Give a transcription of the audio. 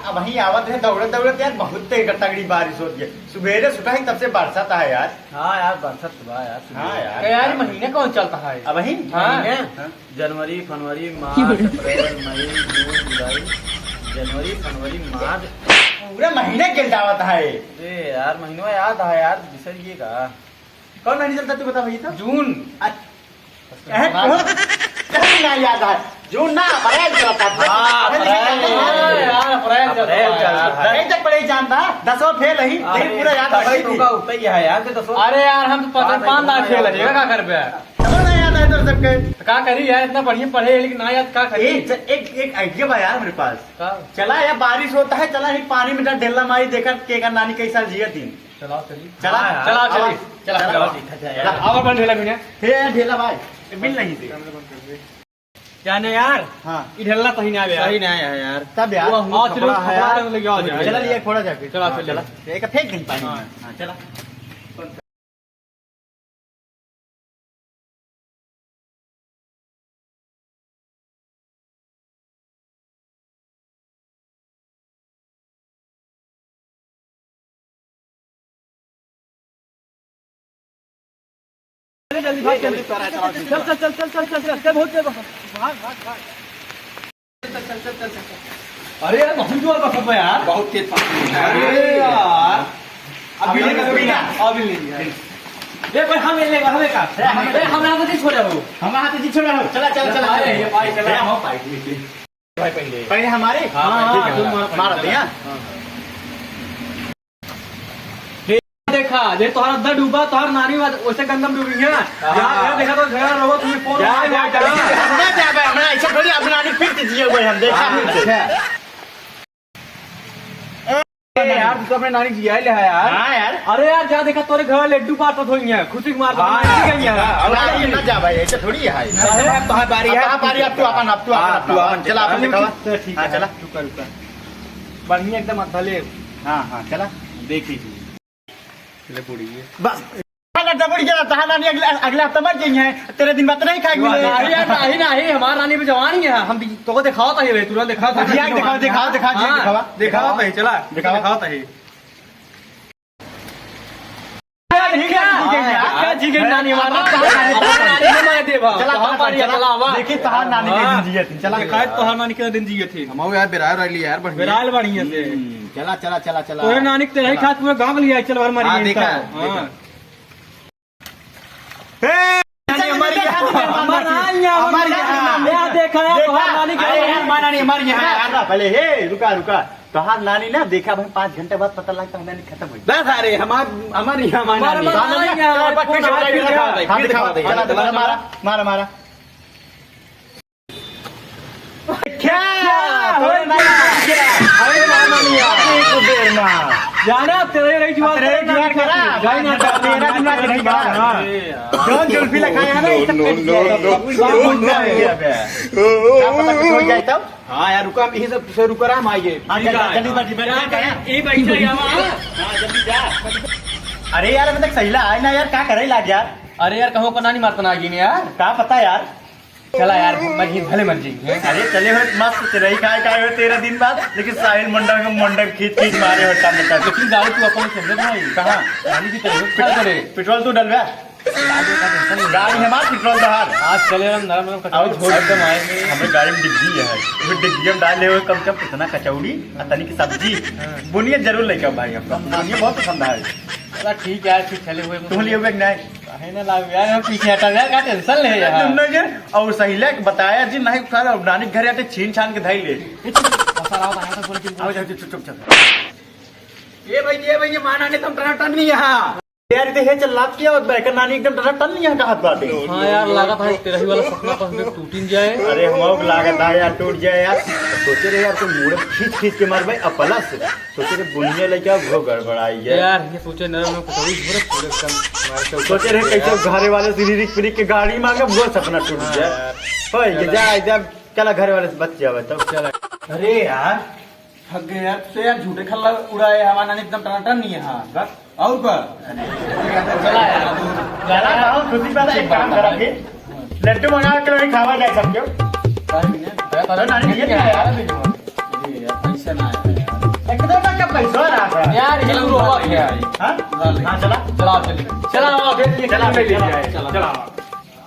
अब वही आवत है दौड़त दौड़त यार बहुत तगड़ी बारिश होती है। सुबेरे सुबह ही तब से बरसात है यार। हाँ यार बरसात सुबह यार। हाँ यार यार महीने कौन चलता है अब वही जनवरी फरवरी मार्च अप्रैल मई जून जुलाई जनवरी फरवरी मार्च पूरा महीने गिर जावत है। अरे यार महीनों याद है यार बिसरिएगा। कौन महीने चलता तू बता भैया तो? जून ना याद है जून ना अप्रैल चलता था। अप्रैल तक पढ़े जानता 10वां फेल ही पूरा याद है यार। अरे यार हम तो 5 लाख फेल है क्या कर पे याद है तो सबके क्या करी यार इतना बढ़िया पढ़े लेकिन ना याद क्या करी। एक आइडिया बा यार मेरे पास। चला यार बारिश होता है चला ही पानी में ढेला मारी देखा के नानी कई साल जिया दिन। चला चलिए चला चला चलिए चला अब ढेला भी ढेला भाई मिल नहीं थी क्या नहीं यार। हाँ ढेला सही नहीं आया सही नहीं आया यार तब यार चला लिया थोड़ा जाके चला चला एक फेंक नहीं पानी में। हाँ चला जल्दी भाग जल्दी चल चल चल चल चल चल चल बहुत देर भाग भाग भाग चल अरे यार बहुत जोर बरसात है यार बहुत तेज अरे यार अभी ले ये भाई हम ले हमें का हम यहां से छोड़ हो हम हाथ से छोड़ा हो चला चला चला अरे ये भाई चला हम भाई पहले हमारे मार दिया देखा जे तोहरा अंदर डूबा तोहर नानी वैसे गंदम डूबी है यार देखा तो घर रहो तुम्हें फोन हमरा ऐसा थोड़ी अपना नानी फिर जिए हुए हम देखा यार तू अपने नानी जिया ले है यार। हां यार अरे यार जा देखा तोरे घर लड्डू पाटत होई है खुशी मार गई है अब ना जा भाई ऐसा थोड़ी है तोहर बारी है अब तू अपन चला अपन दिखावा ठीक हां है चला रुका बढ़िया एकदम अथले। हां हां चला देखी चले पूरी बस डबड़ी जरा तहा नानी अगले हफ्ते मर गई है तेरे दिन बाद नहीं खाएगी नहीं नहीं हमारा नानी भी जवानी है हम तो को दिखाओ था ये तुरंत दिखाओ था दिखाओ दिखाओ दिखाओ दिखावा दिखाओ था चला दिखाओ था ठीक है नानी हमारा देखिए तहार नानी के दिन जिए थे चला तोहर नानी के दिन जिए थे हम यार बिरार वाली यार बिराल बढ़िया से चला चला चला चला तोरे नानी के तेरे खात पूरा गांव लिया चल भर मारी देखा पहले हे रुका रुका तोहार नानी ना देखा भाई 5 घंटे बाद पता लगता है नानी खत्म हुई बस अरे हमारी मारा मारा जाना तेरे रही जुआ जुल्फी लगाया ना हाँ यार रुका यही सब से रुका हम आइए अरे यार अभी तक सही ला ना यार क्या करे लाग यार। अरे यार कहो को नानी मारता ना ने यार क्या पता यार चला यार मर भले मर जाएंगे। अरे चले हो मस्त रही काय हो 13 दिन बाद लेकिन साहिल मंडप खींच खींच मारे हो लेकिन गाड़ी तू अपन समझे भाई कहाँ नानी की तरफ क्या करे पेट्रोल तू डलवा गाड़ी हमारा पेट्रोल दहार आज चले हम नरम नरम छोड़ एकदम आएंगे हमें गाड़ी में डिग्गी है वो डिग्गी में डाले हुए कम कम इतना कचौड़ी तनी की सब्जी बुनिया जरूर लेके आओ भाई आपका बुनिया बहुत पसंद है। ठीक है फिर चले हुए तुम लिए हुए नहीं है ना लाग यार हम पीछे हटा यार क्या टेंशन ले यार तुमने जे और सही ले बताया जी नहीं सारा नानी घर आते छीन छान के धाई ले आओ चुप चुप चुप ये भाई माना ने तुम टन नहीं यहाँ यार इते हे चल लात किया और बैकर नानी एकदम टन नहीं यहाँ कहां बाटे। हां यार लागत है तेरा ही वाला सपना पर टूट ही जाए। अरे हम लागत है यार टूट जाए यार सोचे रहे यार तुम मुड़े खींच खींच के मार भाई अपला से सोचे रहे बुनिया लेके वो गड़बड़ाई है यार ये सोचे नरम में पटोरी पूरे कम सोचे रहे कैसे घरे वाले से रिक के गाड़ी मांगे वो सपना टूट जाए होय जा जब चला घरे वाले से बच जावे तब चला। अरे यार थक गए यार तुझसे यार झूठे खल्ला उड़ाए हमारा नानी एकदम टनाटन नहीं है। हाँ बस और चला यार जाना खुशी बात एक काम करा के लड्डू बना के खावा जाए सबके नानी यार पैसा ना चलो रोवा है हाँ हाँ चला चला चलिए चला चला चला चला चला